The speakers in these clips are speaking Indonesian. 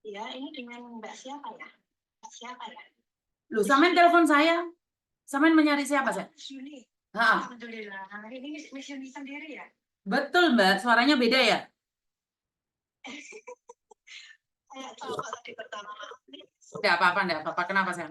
Ya, ini dengan Mbak siapa ya? Siapa ya? Loh, sampean telepon saya. Sampean mencari siapa, saya? Yuni. Ha, Alhamdulillah. Ini Miss Yuni sendiri ya? betul, Mbak. Suaranya beda ya? Saya tahu tadi pertama. Enggak apa-apa. Kenapa, saya?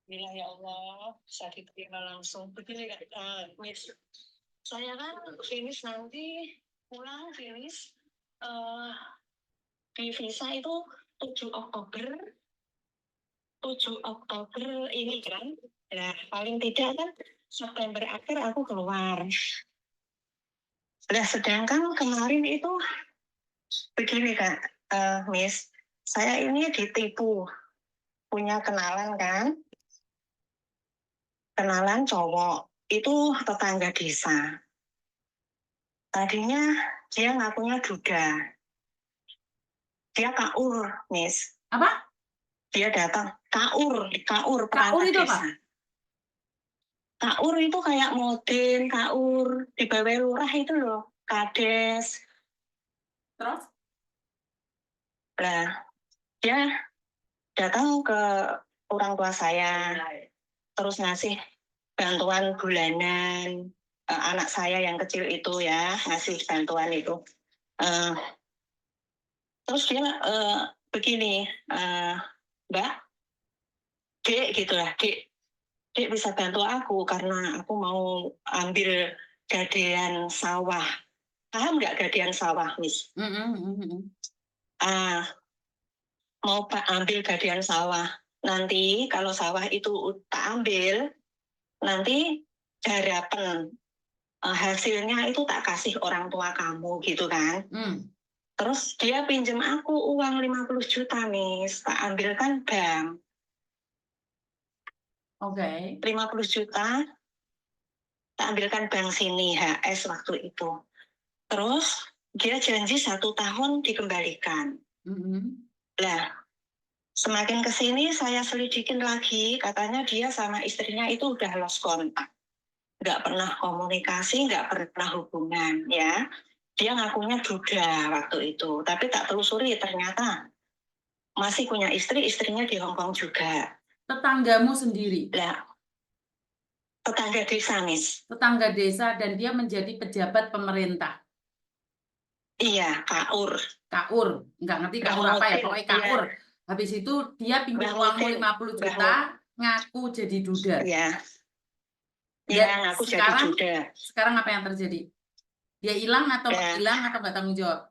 Bilang ya Allah, saya diterima langsung. Begini kan, Miss. Saya kan finish nanti, pulang finish di visa itu 7 Oktober 7 Oktober ini kan. Nah, paling tidak kan September akhir aku keluar. Nah, sedangkan kemarin itu begini Kak, Miss, saya ini ditipu. Punya kenalan kan, kenalan cowok, itu tetangga desa. Tadinya dia ngakunya duda. Dia kaur, Miss. Apa? Dia datang, kaur Kaur perangkat itu desa. apa? Kaur itu kayak modin, kaur di bawah lurah itu loh, kades. Terus? Nah, dia datang ke orang tua saya, terus ngasih bantuan bulanan. Anak saya yang kecil itu ya, ngasih bantuan itu. Terus dia begini, Mbak, Dek gitu lah, Dek bisa bantu aku karena aku mau ambil gadean sawah. Paham nggak gadean sawah, Miss? Mau ambil gadean sawah. Nanti kalau sawah itu tak ambil, nanti harapan hasilnya itu tak kasih orang tua kamu gitu kan. Terus dia pinjam aku uang 50 juta, Miss. Tak ambilkan bank. Oke. 50 juta, tak ambilkan bank sini, HS waktu itu. Terus dia janji 1 tahun dikembalikan. Lah, semakin kesini saya selidikin lagi, katanya dia sama istrinya itu udah lost kontak. Nggak pernah komunikasi, nggak pernah hubungan, ya. Dia ngakunya duda waktu itu, tapi tak telusuri ternyata masih punya istri, istrinya di Hong Kong juga. Tetanggamu sendiri? Lah, tetangga desa, Miss. Tetangga desa dan dia menjadi pejabat pemerintah? Iya, kaur. Kaur, nggak ngerti kaur apa ya, pokoknya kaur. Iya. Habis itu dia pinjam Mbah uangmu Mutin, 50 juta, ngaku jadi duda. Iya. Dan Iya, ngaku jadi sekarang, duda. sekarang apa yang terjadi? Dia hilang atau menghilang atau nggak tanggung jawab?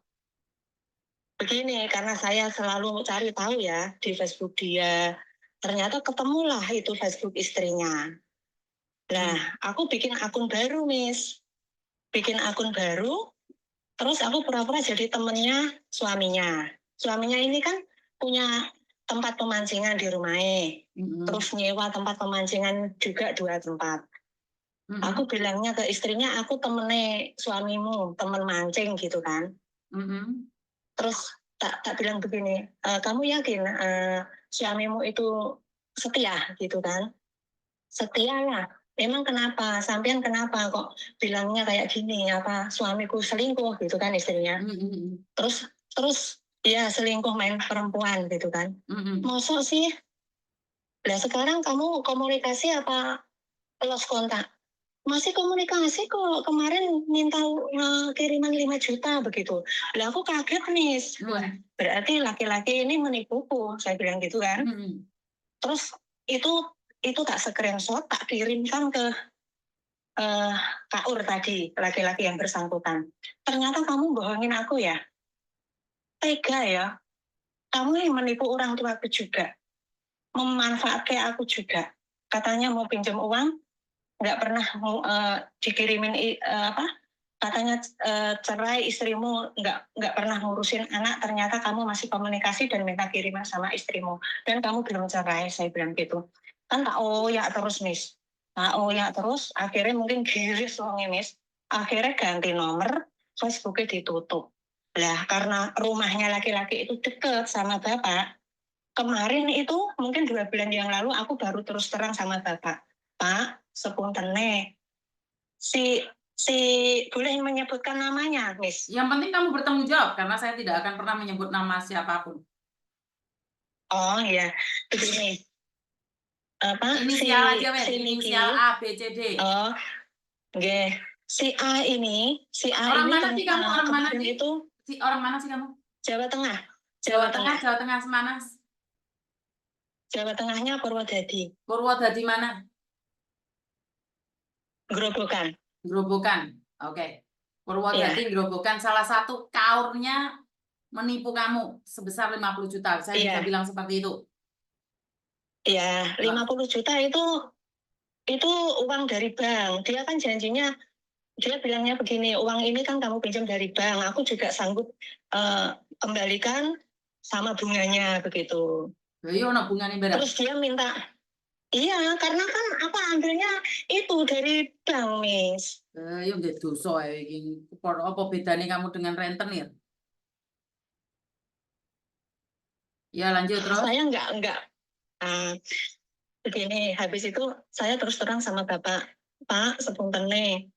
Begini, karena saya selalu cari tahu ya di Facebook dia. Ternyata ketemulah itu Facebook istrinya. Nah, aku bikin akun baru, Miss. Bikin akun baru, terus aku pura-pura jadi temennya suaminya. Suaminya ini kan punya tempat pemancingan di rumahnya. Terus nyewa tempat pemancingan juga 2 tempat. Aku bilangnya ke istrinya, aku temennya suamimu, temen mancing gitu kan. Terus tak bilang begini, kamu yakin suamimu itu setia gitu kan? Setia lah. Emang kenapa? Sampean kenapa kok bilangnya kayak gini? Apa suamiku selingkuh gitu kan istrinya? Terus ya selingkuh main perempuan gitu kan? Mosok sih? Nah sekarang kamu komunikasi apa lost kontak? Masih komunikasi kok, kemarin minta kiriman 5 juta begitu. Lah aku kaget nih, berarti laki-laki ini menipuku, saya bilang gitu kan. Terus itu tak screenshot, tak kirimkan ke Kaur tadi, laki-laki yang bersangkutan. Ternyata kamu bohongin aku ya. Tega ya, kamu yang menipu orang tua aku juga. Memanfaatkan aku juga. Katanya mau pinjam uang, nggak pernah dikirimin katanya cerai istrimu nggak pernah ngurusin anak, ternyata kamu masih komunikasi dan minta kiriman sama istrimu dan kamu belum cerai, saya bilang gitu kan. Tak oyak terus, Miss, tak oyak terus. Akhirnya mungkin giris wongnya, Miss, akhirnya ganti nomor, Facebooknya ditutup. Lah karena rumahnya laki-laki itu deket sama bapak, kemarin itu mungkin 2 bulan yang lalu aku baru terus terang sama bapak, Pak, sepuntene si boleh menyebutkan namanya, Miss? Yang penting kamu bertanggung jawab, karena saya tidak akan pernah menyebut nama siapapun. Oh ya, begini. Apa Inisial aja, wes. si Niki? Inisial A, B, C, D. Oh, nggih. Si A ini Orang mana sih kamu? Orang mana kemarin sih? itu Orang mana sih kamu? Jawa Tengah. Jawa Tengah. Jawa Tengah semana? Jawa Tengahnya Purwodadi. Purwodadi mana? Grobogan. Grobogan. Oke. Purwodadi, Grobogan. Salah satu kaurnya menipu kamu sebesar 50 juta. Saya bisa bilang seperti itu. Iya, 50 juta itu uang dari bank. Dia kan janjinya, dia bilangnya begini, uang ini kan kamu pinjam dari bank, aku juga sanggup kembalikan sama bunganya begitu. Iya, no bunganya berapa? Terus dia minta, iya, karena kan apa ambilnya itu dari bank, Miss. Ya udah dosa ini. Apa bedanya kamu dengan rentenir? Ya lanjut terus. Saya enggak. Begini, habis itu saya terus terang sama Bapak, Pak, sepuntene,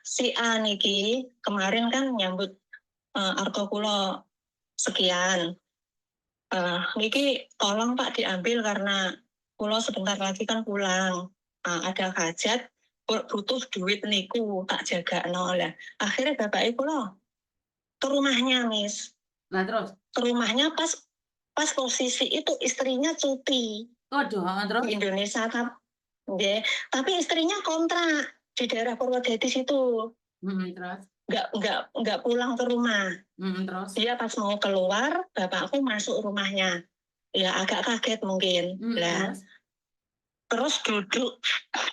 si A niki kemarin kan nyambut arto kulo sekian. Niki tolong Pak diambil karena kulo sebentar lagi kan pulang. Ada hajat, butuh duit niku tak jaga lah. Akhirnya Bapak kulo ke rumahnya, Miss. Nah terus? Ke rumahnya pas posisi itu istrinya cuti. Waduh, terus? Di Indonesia kan. Tapi istrinya kontrak di daerah Purwodadi situ. Terus? Nggak pulang ke rumah. Terus? Dia pas mau keluar, bapakku masuk rumahnya. Ya agak kaget mungkin. Terus duduk,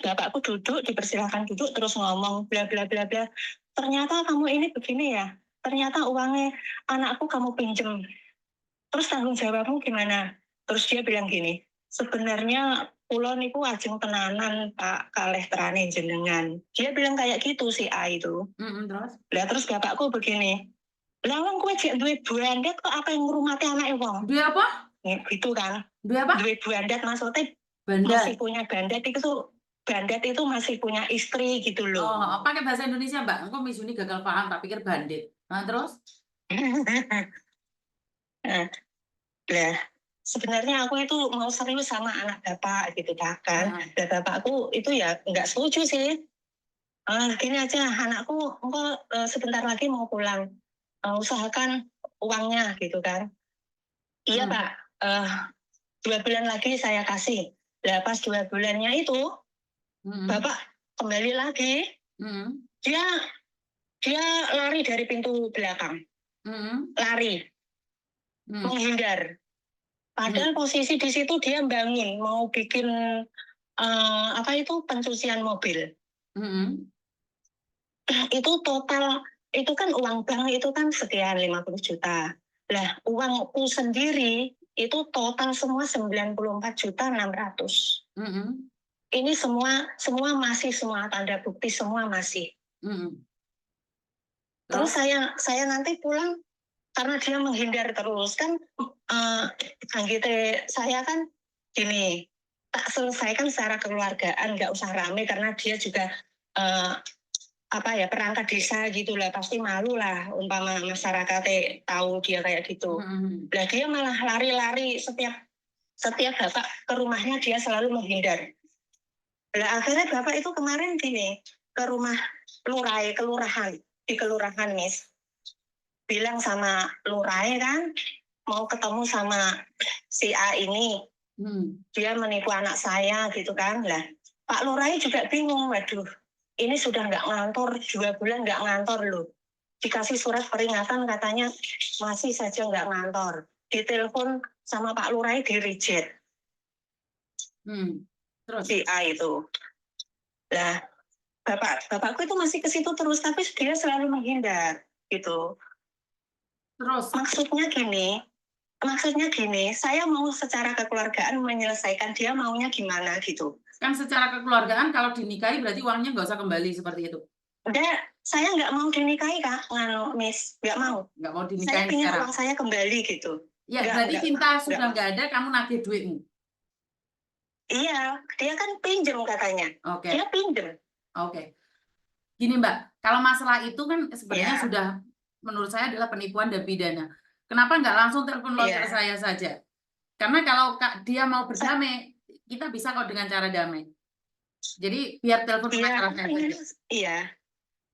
bapakku duduk, dipersilahkan duduk, terus ngomong bla bla bla bla. Ternyata kamu ini begini ya. Ternyata uangnya anakku kamu pinjem. Terus tanggung jawabmu gimana? Terus dia bilang gini, sebenarnya pulau niku ajeng tenanan Pak kalih terane jenengan. Dia bilang kayak gitu si A itu. Terus? Terus bapakku begini, lah wong kowe jek duwe buandet kok apa yang ngurumati anake wong? Duwe apa? Gitu kan. Duwe apa? Duwe buandet maksudnya Bandar. Masih punya bandet itu masih punya istri gitu loh. Oh, pakai bahasa Indonesia, Mbak. Engkau Miss Uni gagal paham, tak pikir bandit. Nah, terus? Nah, sebenarnya aku itu mau serius sama anak bapak gitu kan. Dan bapakku itu ya nggak setuju sih. Gini aja, anakku engkau sebentar lagi mau pulang. Usahakan uangnya gitu kan. Iya Pak, 2 bulan lagi saya kasih. Lah pas 2 bulannya itu, Bapak kembali lagi. Dia lari dari pintu belakang. Lari. Menghindar. Padahal posisi di situ dia bangun mau bikin pencucian mobil. Itu total, itu kan uang bank itu kan sekian 50 juta. Lah uangku sendiri itu total semua 94.600.000. Ini semua masih, semua tanda bukti semua masih. Terus saya nanti pulang karena dia menghindar terus kan, anggite saya kan gini, tak selesaikan secara kekeluargaan, nggak usah rame karena dia juga perangkat desa gitulah, pasti malu lah umpama masyarakatnya tahu dia kayak gitu. Lah dia malah lari-lari setiap bapak ke rumahnya dia selalu menghindar. Lah akhirnya bapak itu kemarin gini ke rumah kelurahan di kelurahan Miss, bilang sama lurah kan mau ketemu sama si A ini. Dia menipu anak saya gitu kan. Lah Pak Lurah juga bingung, waduh ini sudah nggak ngantor 2 bulan nggak ngantor loh, dikasih surat peringatan katanya masih saja nggak ngantor, ditelepon sama Pak Lurah di reject. Terus si A itu. Lah bapakku itu masih ke situ terus tapi dia selalu menghindar gitu. Terus maksudnya gini, saya mau secara kekeluargaan menyelesaikan, dia maunya gimana gitu. Kan secara kekeluargaan kalau dinikahi berarti uangnya nggak usah kembali seperti itu. Saya nggak mau dinikahi Kak, Miss, nggak mau. Nggak mau dinikahi saya pengen sekarang. Uang saya kembali gitu. Ya berarti cinta sudah nggak ada, kamu nagih duitmu. Iya, dia kan pinjem katanya. Dia pinjem. Oke. Gini Mbak, kalau masalah itu kan sebenarnya Ya, sudah menurut saya adalah penipuan dan pidana. Kenapa nggak langsung telepon lawyer iya. saya saja? Karena kalau dia mau Sa- berdamai, kita bisa kok dengan cara damai. Jadi biar telepon Iya, pengacara saya saja. iya,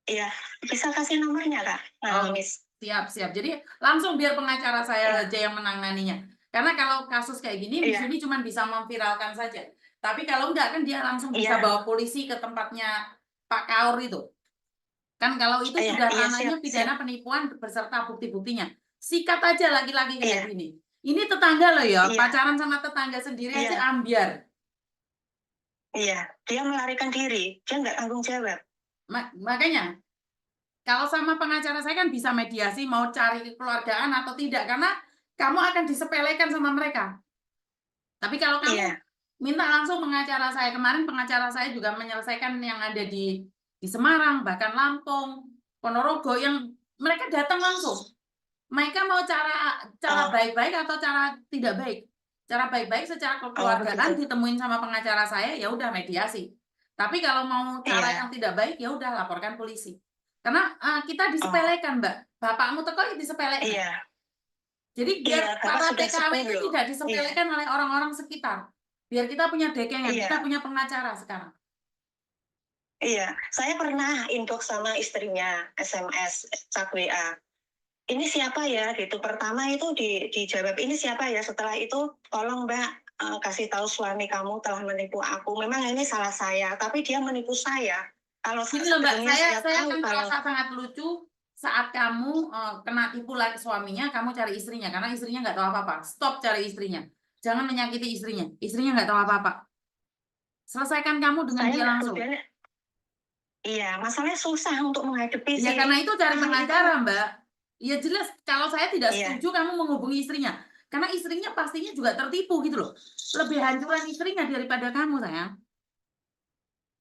iya. Bisa kasih nomornya, Kak, Oh, Miss. siap. Jadi langsung biar pengacara saya Iya, aja yang menanganinya. Karena kalau kasus kayak gini di iya, sini cuma bisa memviralkan saja. Tapi kalau enggak kan dia langsung bisa iya, bawa polisi ke tempatnya Pak Kaur itu. Kan kalau itu iya, sudah iya, siap, ranahnya siap. pidana penipuan beserta bukti-buktinya. Sikat aja laki-laki kayak Iya, gini. Ini tetangga loh ya, iya, pacaran sama tetangga sendiri aja iya, ambiar. iya. Dia melarikan diri, dia nggak tanggung jawab. Makanya kalau sama pengacara saya kan bisa mediasi mau cari kekeluargaan atau tidak karena kamu akan disepelekan sama mereka. Tapi kalau kamu Iya, minta langsung pengacara saya, kemarin pengacara saya juga menyelesaikan yang ada di Semarang, bahkan Lampung, Ponorogo yang mereka datang langsung. Mereka mau cara oh, baik-baik atau cara tidak baik. Cara baik-baik secara oh kekeluargaan begitu. ditemuin sama pengacara saya ya udah mediasi. Tapi kalau mau cara yang Iya, tidak baik ya udah laporkan polisi. Karena kita oh, disepelekan, Mbak. Bapakmu teko disepelekan. iya, Jadi iya. biar Bapak para sudah TKW sepuh ini loh. tidak Iya, disepelekan oleh orang-orang sekitar. Biar kita punya dekengan, kita iya, punya pengacara sekarang. iya. Saya pernah inbox sama istrinya, SMS, chat WA. Ini siapa ya gitu. Pertama itu dijawab ini siapa ya. Setelah itu tolong Mbak kasih tahu suami kamu telah menipu aku. Memang ini salah saya, tapi dia menipu saya. Kalau Gini loh Mbak, sebelumnya saya saya tahu akan kalau merasa sangat lucu saat kamu kena tipu lagi suaminya, kamu cari istrinya karena istrinya nggak tahu apa-apa. Stop cari istrinya, jangan menyakiti istrinya. Istrinya nggak tahu apa-apa. Selesaikan kamu dengan saya dia nggak langsung. tujuannya. Iya, masalahnya susah untuk menghadapi Ya si karena itu cari orang itu. pengacara Mbak. Ya jelas kalau saya tidak Iya, setuju kamu menghubungi istrinya, karena istrinya pastinya juga tertipu gitu loh. Lebih hancuran istrinya daripada kamu sayang.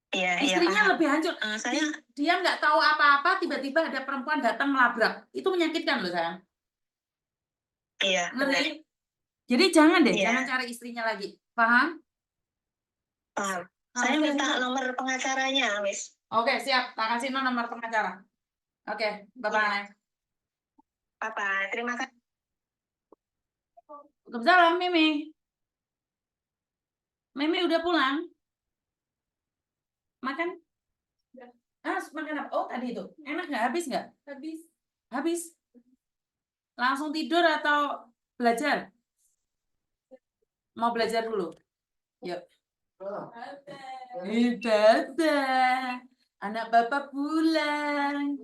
iya, iya Istrinya paham. lebih hancur. Saya Dia nggak tahu apa-apa, tiba-tiba ada perempuan datang melabrak. Itu menyakitkan loh sayang. iya benar. Ngeri. Jadi jangan deh, jangan Iya, cari istrinya lagi. Paham? paham. Nah, Saya saya minta juga. nomor pengacaranya, Miss. Oke, siap. Tak kasih nomor pengacara. Oke, Iya, bye-bye. Papa. Terima kasih. Waalaikumsalam, Mimi. Mimi udah pulang? Makan? Makan apa? Oh, tadi itu. Enak nggak? Habis nggak? Habis. Habis. Langsung tidur atau belajar? Mau belajar dulu? Yuk. Ibadah. Anak bapak pulang.